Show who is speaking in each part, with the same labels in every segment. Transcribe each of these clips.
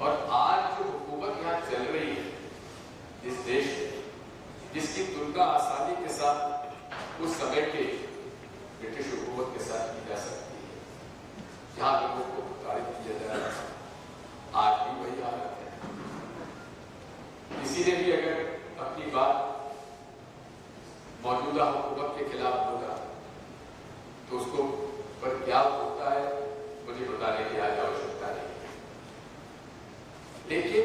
Speaker 1: और आज जो हुकूमत यहाँ चल रही है इस देश में, जिसकी तुलना आसानी के साथ उस समय के ब्रिटिश हुकूमत के साथ की जा सकती है, जहां लोगों को प्रताड़ित किया जा रहा है, आज भी वही हालत है। किसी ने भी अगर अपनी बात मौजूदा हुकूमत के खिलाफ बोला तो उसको पर क्या होता है मुझे बताने की आज आवश्यकता नहीं है। लेकिन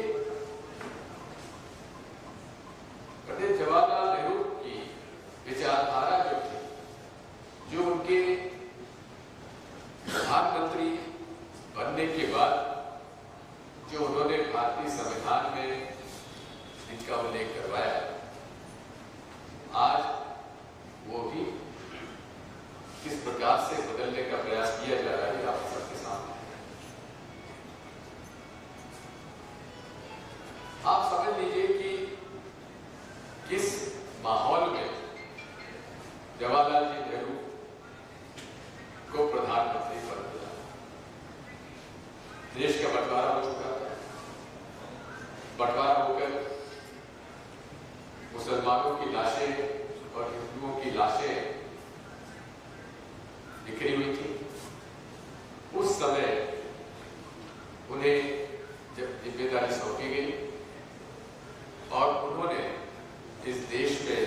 Speaker 1: पंडित जवाहरलाल नेहरू की विचारधारा जो थी, जो उनके प्रधानमंत्री बनने के बाद जो उन्होंने भारतीय संविधान में जिनका उल्लेख करवाया, आज वो भी किस प्रकार से बदलने का प्रयास किया जा रहा है आप सबके सामने। आप समझ लीजिए कि किस माहौल में जवाहरलाल जी नेहरू को प्रधानमंत्री पद मिला। देश का बंटवारा हो चुका था, बंटवारा होकर मुसलमानों की लाशें और हिंदुओं की लाशें बिखरी हुई थी। उस समय उन्हें जब जिम्मेदारी सौंपी गई और उन्होंने इस देश में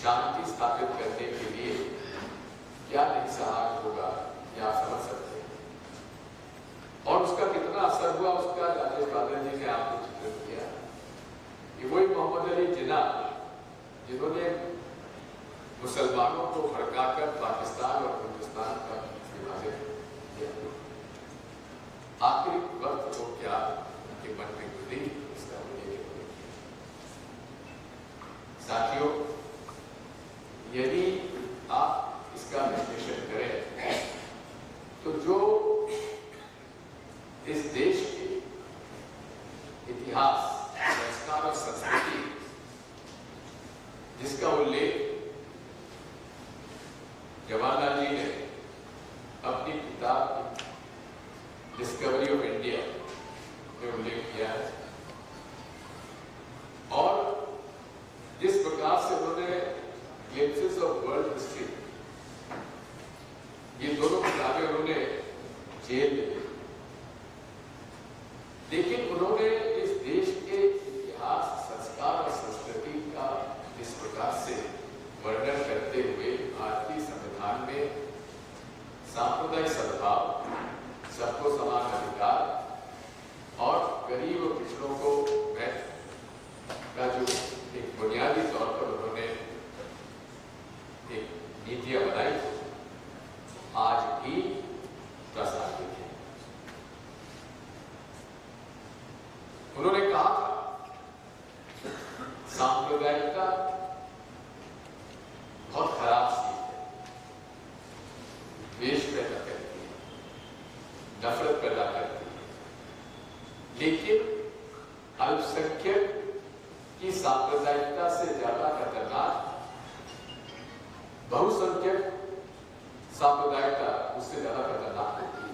Speaker 1: शांति स्थापित करने के लिए क्या नहीं साहस होगा, ये आप समझ सकते हैं। और उसका कितना असर हुआ, उसका राजेश बादल जी ने आपको चित्रित किया। ये वही मोहम्मद अली जिन्ना जिन्होंने मुसलमानों को भड़काकर पाकिस्तान और हिंदुस्तान का विभाजन किया। आखिरी वक्त को क्या उनके मन में गुजरी, इसका उल्लेख है। साथियों, यदि आप इसका विश्लेषण करें तो जो इस देश के इतिहास, संस्कार और संस्कृति जिसका उल्लेख जवाहरलाल जी ने अपनी किताब डिस्कवरी ऑफ इंडिया में उल्लेख किया है, और जिस प्रकार से उन्होंने ग्लिम्पसेस ऑफ वर्ल्ड हिस्ट्री, ये दोनों किताबें उन्होंने जेल में ली, लेकिन उन्होंने इस देश के इतिहास, संस्कार और संस्कृति का इस प्रकार से वर्णन करते हुए भारतीय संविधान में सांप्रदायिक सद्भाव, सबको समान अधिकार और गरीब और पिछड़ों को का जो एक बुनियादी तौर पर उन्होंने एक नीतियां बनाई, आज भी प्रासंगिक है। उन्होंने कहा था सांप्रदायिकता बहुत खराब चीज है, द्वेष पैदा करती है, नफरत पैदा करती है, लेकिन अल्पसंख्यक की सांप्रदायिकता से ज्यादा खतरनाक बहुसंख्यक सांप्रदायिकता उससे ज्यादा खतरनाक होती है।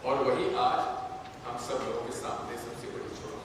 Speaker 1: और वही आज हम सब लोगों के सामने सबसे बड़ी चुनौती